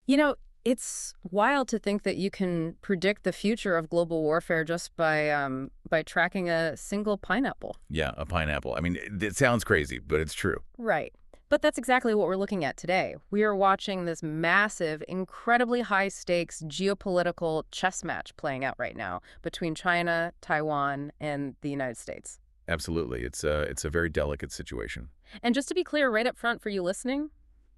You know, it's wild to think that you can predict the future of global warfare just by tracking a single pineapple. Yeah, a pineapple. I mean, it sounds crazy, but it's true. Right. But that's exactly what we're looking at today. We are watching this massive, incredibly high-stakes geopolitical chess match playing out right now between China, Taiwan, and the United States. Absolutely. It's a very delicate situation. And just to be clear right up front for you listening,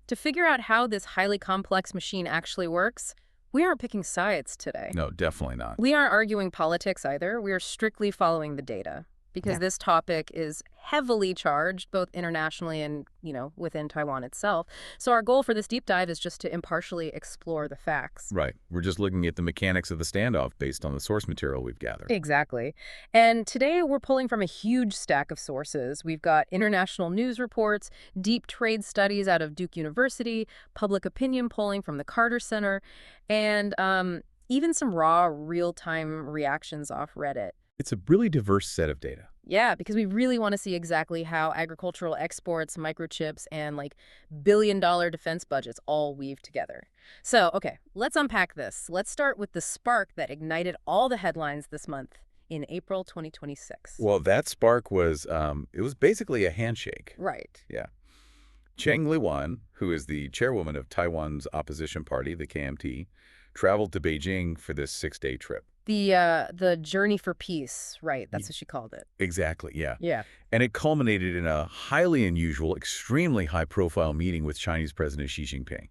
to figure out how this highly complex machine actually works, we aren't picking sides today. No, definitely not. We aren't arguing politics either. We are strictly following the data because this topic is heavily charged both internationally and, within Taiwan itself. So our goal for this deep dive is just to impartially explore the facts. Right. We're just looking at the mechanics of the standoff based on the source material we've gathered. Exactly. And today we're pulling from a huge stack of sources. We've got international news reports, deep trade studies out of Duke University, public opinion polling from the Carter Center, and even some raw real-time reactions off Reddit. It's a really diverse set of data. Yeah, because we really want to see exactly how agricultural exports, microchips, and billion-dollar defense budgets all weave together. So, okay, let's unpack this. Let's start with the spark that ignited all the headlines this month in April 2026. Well, that spark was, it was basically a handshake. Right. Yeah. Cheng Li-wun, who is the chairwoman of Taiwan's opposition party, the KMT, traveled to Beijing for this 6-day trip. The journey for peace, right? That's what she called it. Exactly, yeah. Yeah. And it culminated in a highly unusual, extremely high-profile meeting with Chinese President Xi Jinping.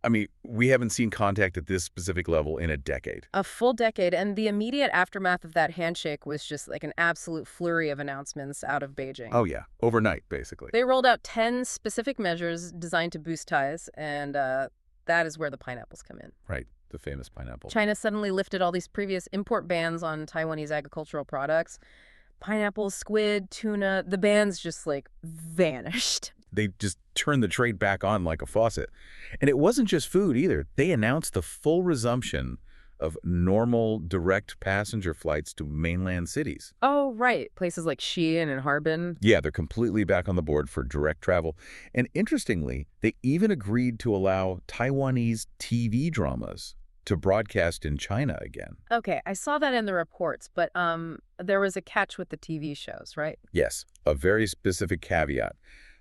I mean, we haven't seen contact at this specific level in a decade. A full decade, and the immediate aftermath of that handshake was just like an absolute flurry of announcements out of Beijing. Oh, yeah. Overnight, basically. They rolled out 10 specific measures designed to boost ties, and that is where the pineapples come in. Right. The famous pineapple. China suddenly lifted all these previous import bans on Taiwanese agricultural products. Pineapples, squid, tuna, the bans just vanished. They just turned the trade back on like a faucet. And it wasn't just food either. They announced the full resumption of normal direct passenger flights to mainland cities. Oh, right. Places like Xi'an and Harbin. Yeah, they're completely back on the board for direct travel. And interestingly, they even agreed to allow Taiwanese TV dramas to broadcast in China again. Okay, I saw that in the reports, but there was a catch with the TV shows, right? Yes, a very specific caveat.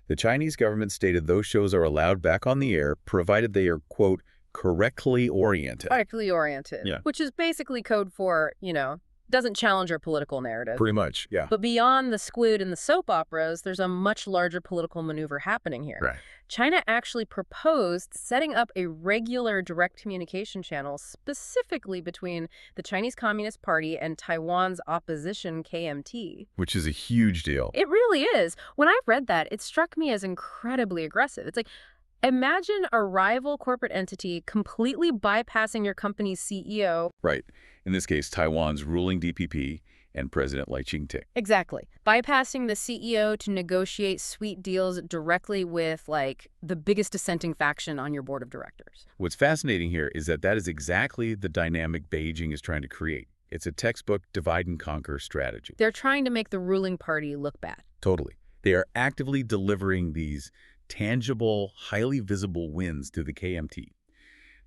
The Chinese government stated those shows are allowed back on the air, provided they are, quote, correctly oriented. Correctly oriented. Yeah. Which is basically code for, doesn't challenge our political narrative. Pretty much, yeah. But beyond the squid and the soap operas, there's a much larger political maneuver happening here. Right. China actually proposed setting up a regular direct communication channel specifically between the Chinese Communist Party and Taiwan's opposition KMT. Which is a huge deal. It really is. When I read that, it struck me as incredibly aggressive. It's like, imagine a rival corporate entity completely bypassing your company's CEO. Right. In this case, Taiwan's ruling DPP and President Xi Jinping. Exactly. Bypassing the CEO to negotiate sweet deals directly with, the biggest dissenting faction on your board of directors. What's fascinating here is that is exactly the dynamic Beijing is trying to create. It's a textbook divide-and-conquer strategy. They're trying to make the ruling party look bad. Totally. They are actively delivering these tangible, highly visible wins to the KMT.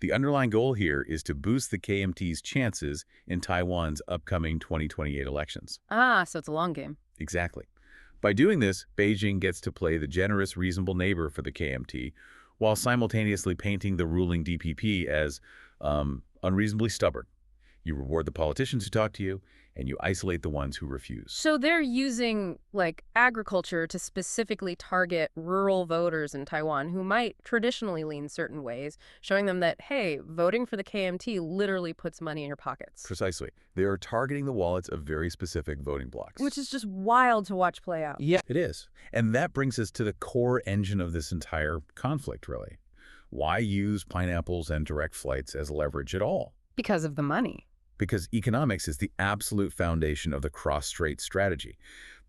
The underlying goal here is to boost the KMT's chances in Taiwan's upcoming 2028 elections. Ah, so it's a long game. Exactly. By doing this, Beijing gets to play the generous, reasonable neighbor for the KMT, while simultaneously painting the ruling DPP as unreasonably stubborn. You reward the politicians who talk to you, and you isolate the ones who refuse. So they're using, agriculture to specifically target rural voters in Taiwan who might traditionally lean certain ways, showing them that, hey, voting for the KMT literally puts money in your pockets. Precisely. They are targeting the wallets of very specific voting blocs. Which is just wild to watch play out. Yeah, it is. And that brings us to the core engine of this entire conflict, really. Why use pineapples and direct flights as leverage at all? Because of the money. Because economics is the absolute foundation of the cross-strait strategy.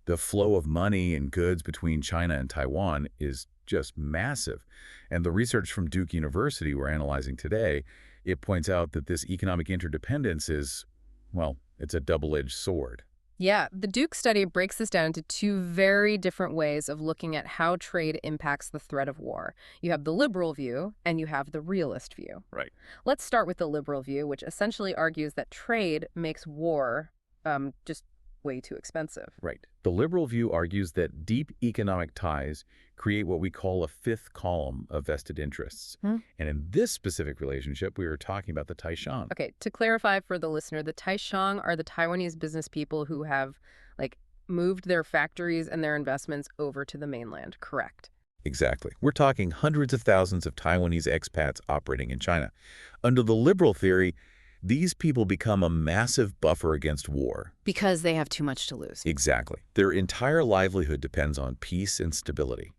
The flow of money and goods between China and Taiwan is just massive. And the research from Duke University we're analyzing today, it points out that this economic interdependence is, well, it's a double-edged sword. Yeah, the Duke study breaks this down into two very different ways of looking at how trade impacts the threat of war. You have the liberal view, and you have the realist view. Right. Let's start with the liberal view, which essentially argues that trade makes war just way too expensive. Right. The liberal view argues that deep economic ties create what we call a fifth column of vested interests. And in this specific relationship, we are talking about the Taishan. Okay, to clarify for the listener, the Taishan are the Taiwanese business people who have, moved their factories and their investments over to the mainland, correct? Exactly. We're talking hundreds of thousands of Taiwanese expats operating in China. Under the liberal theory, these people become a massive buffer against war. Because they have too much to lose. Exactly. Their entire livelihood depends on peace and stability.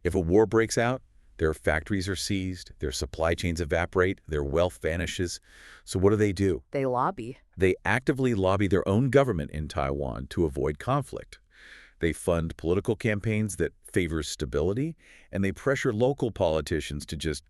If a war breaks out, their factories are seized, their supply chains evaporate, their wealth vanishes. So what do? They lobby. They actively lobby their own government in Taiwan to avoid conflict. They fund political campaigns that favor stability, and they pressure local politicians to just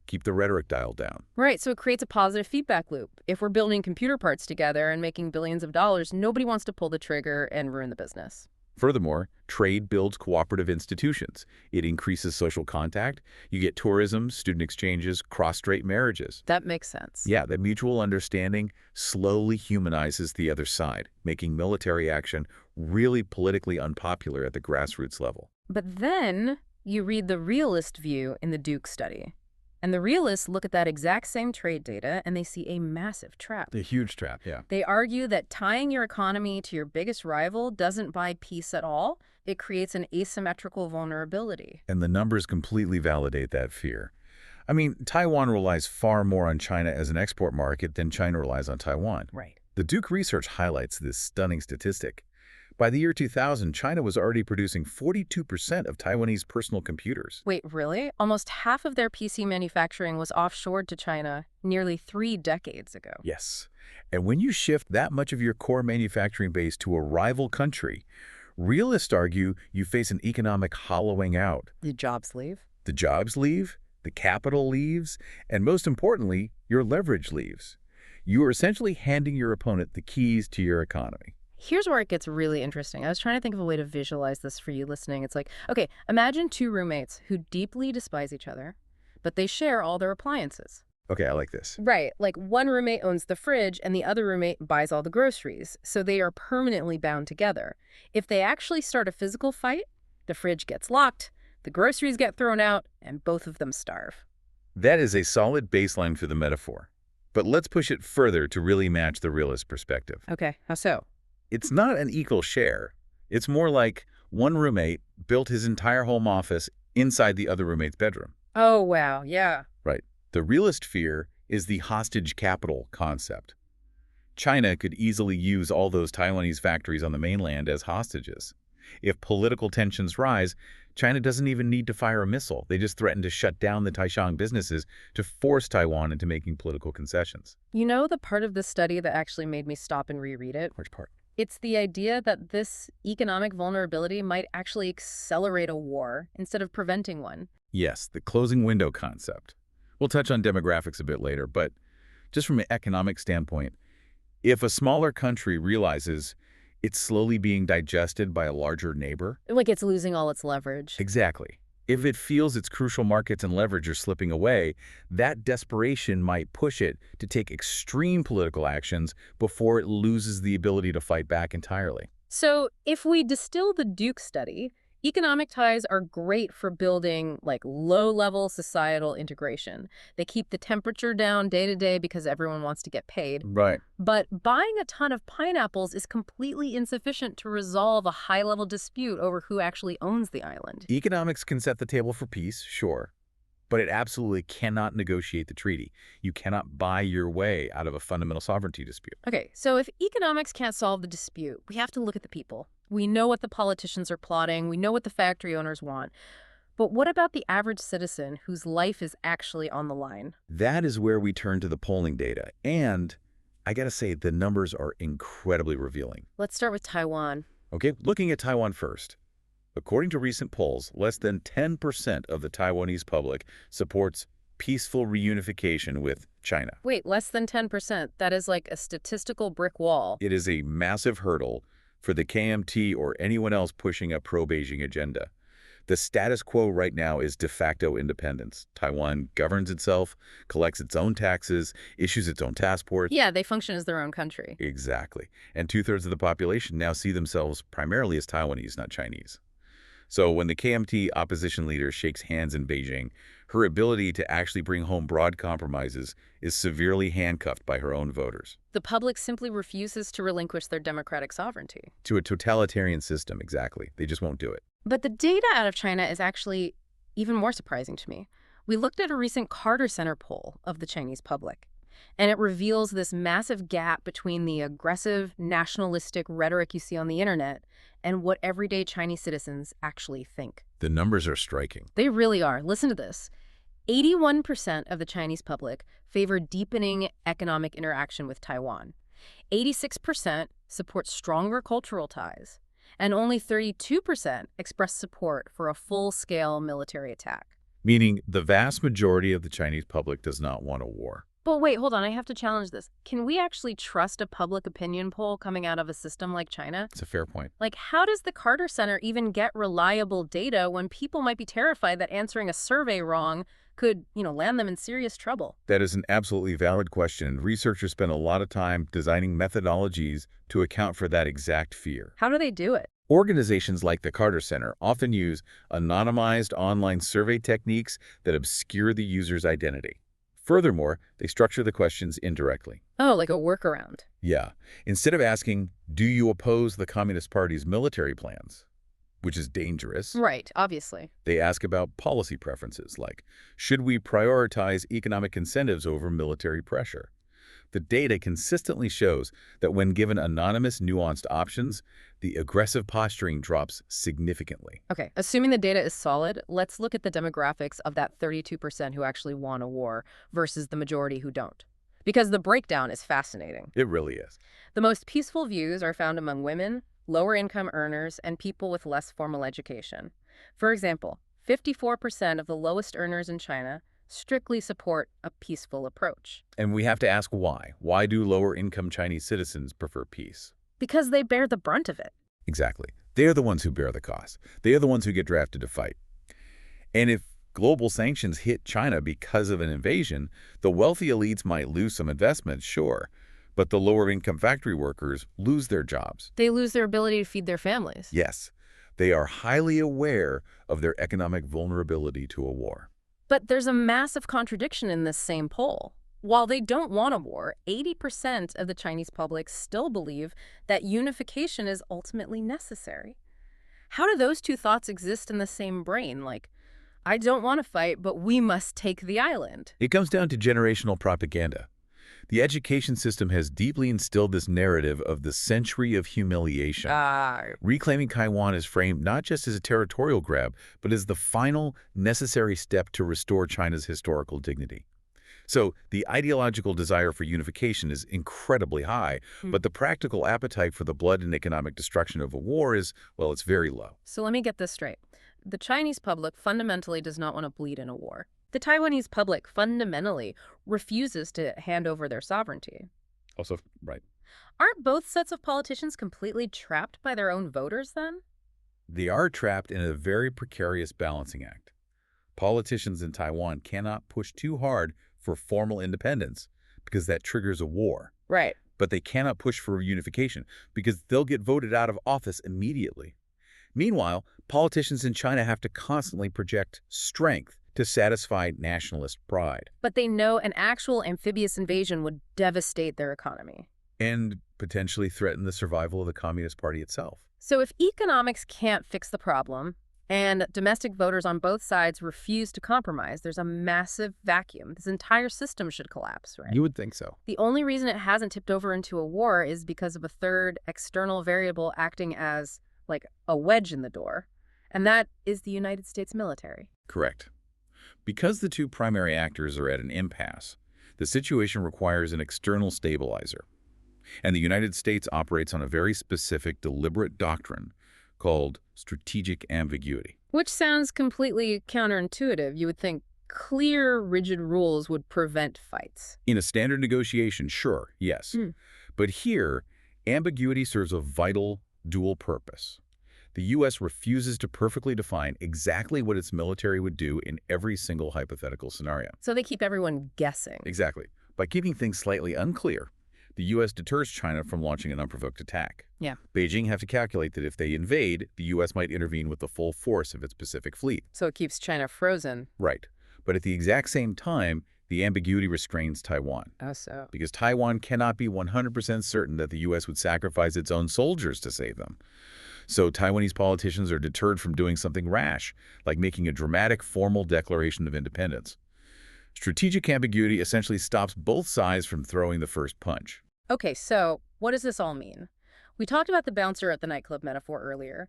keep the rhetoric dialed down. Right, so it creates a positive feedback loop. If we're building computer parts together and making billions of dollars, nobody wants to pull the trigger and ruin the business. Furthermore, trade builds cooperative institutions. It increases social contact. You get tourism, student exchanges, cross-strait marriages. That makes sense. Yeah, the mutual understanding slowly humanizes the other side, making military action really politically unpopular at the grassroots level. But then you read the realist view in the Duke study. And the realists look at that exact same trade data and they see a massive trap. A huge trap, yeah. They argue that tying your economy to your biggest rival doesn't buy peace at all. It creates an asymmetrical vulnerability. And the numbers completely validate that fear. I mean, Taiwan relies far more on China as an export market than China relies on Taiwan. Right. The Duke research highlights this stunning statistic. By the year 2000, China was already producing 42% of Taiwanese personal computers. Wait, really? Almost half of their PC manufacturing was offshored to China nearly 3 decades ago. Yes. And when you shift that much of your core manufacturing base to a rival country, realists argue you face an economic hollowing out. The jobs leave. The jobs leave, the capital leaves, and most importantly, your leverage leaves. You are essentially handing your opponent the keys to your economy. Here's where it gets really interesting. I was trying to think of a way to visualize this for you listening. It's like, okay, imagine two roommates who deeply despise each other, but they share all their appliances. Okay, I like this. Right, like one roommate owns the fridge and the other roommate buys all the groceries, so they are permanently bound together. If they actually start a physical fight, the fridge gets locked, the groceries get thrown out, and both of them starve. That is a solid baseline for the metaphor. But let's push it further to really match the realist perspective. Okay, how so? It's not an equal share. It's more like one roommate built his entire home office inside the other roommate's bedroom. Oh, wow, yeah. Right. The realist fear is the hostage capital concept. China could easily use all those Taiwanese factories on the mainland as hostages. If political tensions rise, China doesn't even need to fire a missile. They just threaten to shut down the Taishan businesses to force Taiwan into making political concessions. You know the part of the study that actually made me stop and reread it? Which part? It's the idea that this economic vulnerability might actually accelerate a war instead of preventing one. Yes, the closing window concept. We'll touch on demographics a bit later, but just from an economic standpoint, if a smaller country realizes it's slowly being digested by a larger neighbor. Like it's losing all its leverage. Exactly. If it feels its crucial markets and leverage are slipping away, that desperation might push it to take extreme political actions before it loses the ability to fight back entirely. So if we distill the Duke study, economic ties are great for building low-level societal integration. They keep the temperature down day to day because everyone wants to get paid. Right. But buying a ton of pineapples is completely insufficient to resolve a high-level dispute over who actually owns the island. Economics can set the table for peace, sure, but it absolutely cannot negotiate the treaty. You cannot buy your way out of a fundamental sovereignty dispute. Okay, so if economics can't solve the dispute, we have to look at the people. We know what the politicians are plotting. We know what the factory owners want. But what about the average citizen whose life is actually on the line? That is where we turn to the polling data. And I gotta say, the numbers are incredibly revealing. Let's start with Taiwan. Okay, looking at Taiwan first. According to recent polls, less than 10% of the Taiwanese public supports peaceful reunification with China. Wait, less than 10%? That is like a statistical brick wall. It is a massive hurdle for the KMT or anyone else pushing a pro-Beijing agenda. The status quo right now is de facto independence. Taiwan governs itself, collects its own taxes, issues its own passports. Yeah, they function as their own country. Exactly. And two-thirds of the population now see themselves primarily as Taiwanese, not Chinese. So when the KMT opposition leader shakes hands in Beijing, her ability to actually bring home broad compromises is severely handcuffed by her own voters. The public simply refuses to relinquish their democratic sovereignty. To a totalitarian system, exactly. They just won't do it. But the data out of China is actually even more surprising to me. We looked at a recent Carter Center poll of the Chinese public, and it reveals this massive gap between the aggressive, nationalistic rhetoric you see on the internet and what everyday Chinese citizens actually think. The numbers are striking. They really are. Listen to this. 81% of the Chinese public favor deepening economic interaction with Taiwan. 86% support stronger cultural ties. And only 32% express support for a full-scale military attack. Meaning the vast majority of the Chinese public does not want a war. But wait, hold on, I have to challenge this. Can we actually trust a public opinion poll coming out of a system like China? It's a fair point. Like, how does the Carter Center even get reliable data when people might be terrified that answering a survey wrong could, land them in serious trouble? That is an absolutely valid question, and researchers spend a lot of time designing methodologies to account for that exact fear. How do they do it? Organizations like the Carter Center often use anonymized online survey techniques that obscure the user's identity. Furthermore, they structure the questions indirectly. Oh, like a workaround. Yeah. Instead of asking, do you oppose the Communist Party's military plans? Which is dangerous. Right, obviously. They ask about policy preferences, like, should we prioritize economic incentives over military pressure? The data consistently shows that when given anonymous, nuanced options, the aggressive posturing drops significantly. Okay, assuming the data is solid, let's look at the demographics of that 32% who actually want a war versus the majority who don't. Because the breakdown is fascinating. It really is. The most peaceful views are found among women, lower-income earners, and people with less formal education. For example, 54% of the lowest earners in China strictly support a peaceful approach. And we have to ask why. Why do lower-income Chinese citizens prefer peace? Because they bear the brunt of it. Exactly. They are the ones who bear the cost. They are the ones who get drafted to fight. And if global sanctions hit China because of an invasion, the wealthy elites might lose some investments, sure, but the lower-income factory workers lose their jobs. They lose their ability to feed their families. Yes, they are highly aware of their economic vulnerability to a war. But there's a massive contradiction in this same poll. While they don't want a war, 80% of the Chinese public still believe that unification is ultimately necessary. How do those two thoughts exist in the same brain? Like, I don't want to fight, but we must take the island. It comes down to generational propaganda. The education system has deeply instilled this narrative of the century of humiliation. Reclaiming Taiwan is framed not just as a territorial grab, but as the final necessary step to restore China's historical dignity. So the ideological desire for unification is incredibly high, but the practical appetite for the blood and economic destruction of a war is, well, it's very low. So let me get this straight. The Chinese public fundamentally does not want to bleed in a war. The Taiwanese public fundamentally refuses to hand over their sovereignty. Also, right. Aren't both sets of politicians completely trapped by their own voters then? They are trapped in a very precarious balancing act. Politicians in Taiwan cannot push too hard for formal independence because that triggers a war. Right. But they cannot push for unification because they'll get voted out of office immediately. Meanwhile, politicians in China have to constantly project strength to satisfy nationalist pride. But they know an actual amphibious invasion would devastate their economy. And potentially threaten the survival of the Communist Party itself. So if economics can't fix the problem, and domestic voters on both sides refuse to compromise, there's a massive vacuum. This entire system should collapse, right? You would think so. The only reason it hasn't tipped over into a war is because of a third external variable acting as, like, a wedge in the door, and that is the United States military. Correct. Because the two primary actors are at an impasse, the situation requires an external stabilizer. And the United States operates on a very specific, deliberate doctrine called strategic ambiguity. Which sounds completely counterintuitive. You would think clear, rigid rules would prevent fights. In a standard negotiation, sure, yes. But here, ambiguity serves a vital, dual purpose. The U.S. refuses to perfectly define exactly what its military would do in every single hypothetical scenario. So they keep everyone guessing. Exactly. By keeping things slightly unclear, the U.S. deters China from launching an unprovoked attack. Yeah. Beijing have to calculate that if they invade, the U.S. might intervene with the full force of its Pacific Fleet. So it keeps China frozen. Right. But at the exact same time, the ambiguity restrains Taiwan. Oh, so. Because Taiwan cannot be 100% certain that the U.S. would sacrifice its own soldiers to save them. So Taiwanese politicians are deterred from doing something rash, like making a dramatic formal declaration of independence. Strategic ambiguity essentially stops both sides from throwing the first punch. Okay, so what does this all mean? We talked about the bouncer at the nightclub metaphor earlier.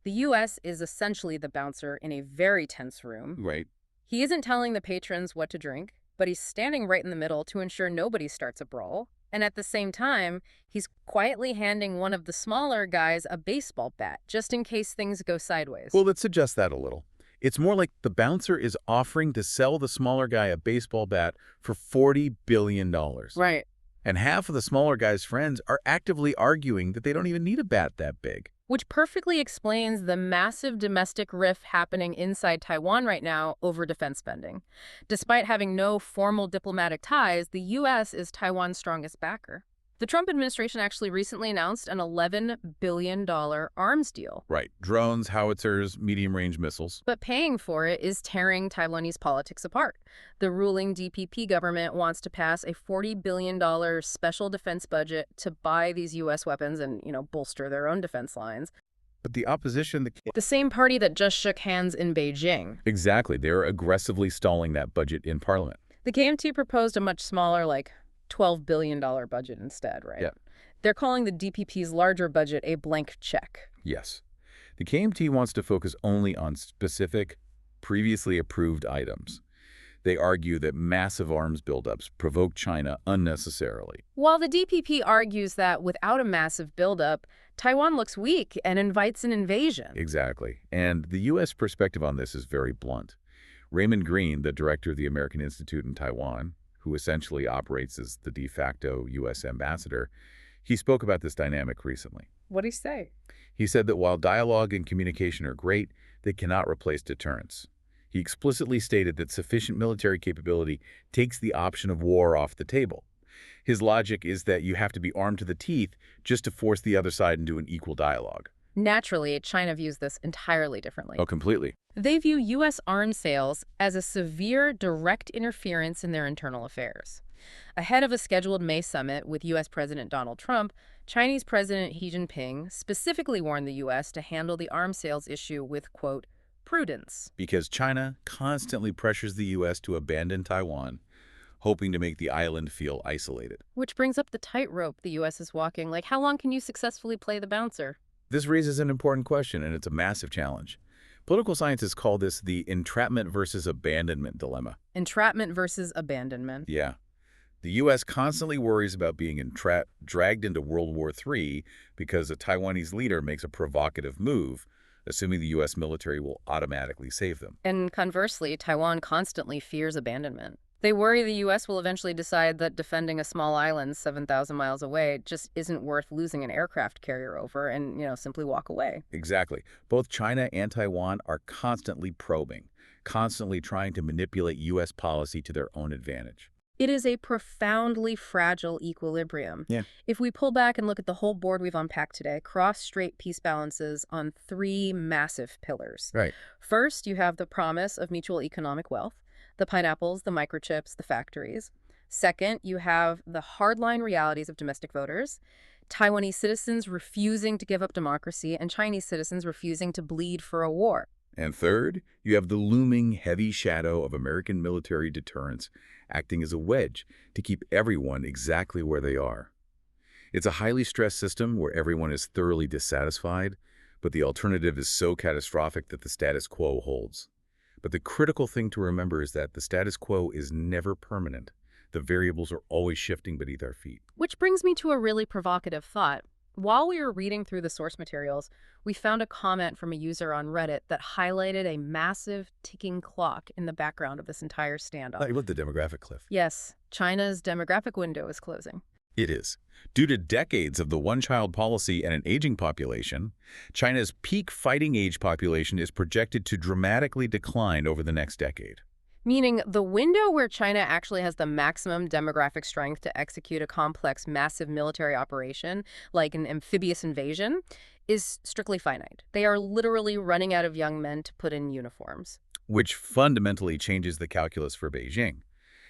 The U.S. is essentially the bouncer in a very tense room. Right. He isn't telling the patrons what to drink, but he's standing right in the middle to ensure nobody starts a brawl. And at the same time, he's quietly handing one of the smaller guys a baseball bat, just in case things go sideways. Well, let's adjust that a little. It's more like the bouncer is offering to sell the smaller guy a baseball bat for $40 billion. Right. And half of the smaller guy's friends are actively arguing that they don't even need a bat that big. Which perfectly explains the massive domestic rift happening inside Taiwan right now over defense spending. Despite having no formal diplomatic ties, the U.S. is Taiwan's strongest backer. The Trump administration actually recently announced an $11 billion arms deal. Right. Drones, howitzers, medium-range missiles. But paying for it is tearing Taiwanese politics apart. The ruling DPP government wants to pass a $40 billion special defense budget to buy these U.S. weapons and, bolster their own defense lines. But the opposition... The same party that just shook hands in Beijing. Exactly. They're aggressively stalling that budget in Parliament. The KMT proposed a much smaller, $12 billion budget instead, right? Yeah. They're calling the DPP's larger budget a blank check. Yes. The KMT wants to focus only on specific, previously approved items. They argue that massive arms buildups provoke China unnecessarily. While the DPP argues that without a massive buildup, Taiwan looks weak and invites an invasion. Exactly. And the U.S. perspective on this is very blunt. Raymond Green, the director of the American Institute in Taiwan, who essentially operates as the de facto U.S. ambassador, he spoke about this dynamic recently. What'd he say? He said that while dialogue and communication are great, they cannot replace deterrence. He explicitly stated that sufficient military capability takes the option of war off the table. His logic is that you have to be armed to the teeth just to force the other side into an equal dialogue. Naturally, China views this entirely differently. Oh, completely. They view U.S. arms sales as a severe direct interference in their internal affairs. Ahead of a scheduled May summit with U.S. President Donald Trump, Chinese President Xi Jinping specifically warned the U.S. to handle the arms sales issue with, quote, prudence. Because China constantly pressures the U.S. to abandon Taiwan, hoping to make the island feel isolated. Which brings up the tightrope the U.S. is walking. How long can you successfully play the bouncer? This raises an important question, and it's a massive challenge. Political scientists call this the entrapment versus abandonment dilemma. Entrapment versus abandonment. Yeah. The U.S. constantly worries about being dragged into World War III because a Taiwanese leader makes a provocative move, assuming the U.S. military will automatically save them. And conversely, Taiwan constantly fears abandonment. They worry the U.S. will eventually decide that defending a small island 7,000 miles away just isn't worth losing an aircraft carrier over and, simply walk away. Exactly. Both China and Taiwan are constantly probing, constantly trying to manipulate U.S. policy to their own advantage. It is a profoundly fragile equilibrium. Yeah. If we pull back and look at the whole board we've unpacked today, cross-strait peace balances on three massive pillars. Right. First, you have the promise of mutual economic wealth. The pineapples, the microchips, the factories. Second, you have the hardline realities of domestic voters, Taiwanese citizens refusing to give up democracy, and Chinese citizens refusing to bleed for a war. And third, you have the looming heavy shadow of American military deterrence acting as a wedge to keep everyone exactly where they are. It's a highly stressed system where everyone is thoroughly dissatisfied, but the alternative is so catastrophic that the status quo holds. But the critical thing to remember is that the status quo is never permanent. The variables are always shifting beneath our feet. Which brings me to a really provocative thought. While we were reading through the source materials, we found a comment from a user on Reddit that highlighted a massive ticking clock in the background of this entire standoff. Like the demographic cliff. Yes, China's demographic window is closing. It is. Due to decades of the one-child policy and an aging population, China's peak fighting age population is projected to dramatically decline over the next decade. Meaning the window where China actually has the maximum demographic strength to execute a complex, massive military operation, like an amphibious invasion, is strictly finite. They are literally running out of young men to put in uniforms. Which fundamentally changes the calculus for Beijing.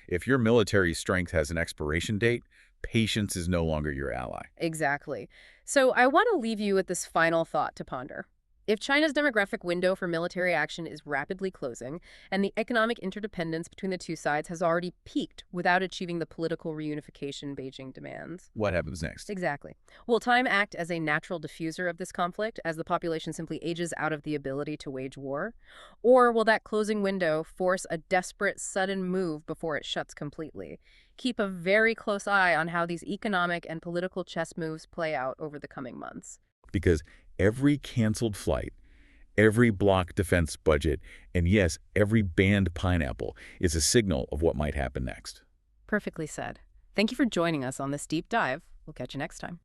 If your military strength has an expiration date, patience is no longer your ally. Exactly. So I want to leave you with this final thought to ponder. If China's demographic window for military action is rapidly closing, and the economic interdependence between the two sides has already peaked without achieving the political reunification Beijing demands. What happens next? Exactly. Will time act as a natural diffuser of this conflict as the population simply ages out of the ability to wage war? Or will that closing window force a desperate, sudden move before it shuts completely? Keep a very close eye on how these economic and political chess moves play out over the coming months. Because every canceled flight, every blocked defense budget, and yes, every banned pineapple is a signal of what might happen next. Perfectly said. Thank you for joining us on this deep dive. We'll catch you next time.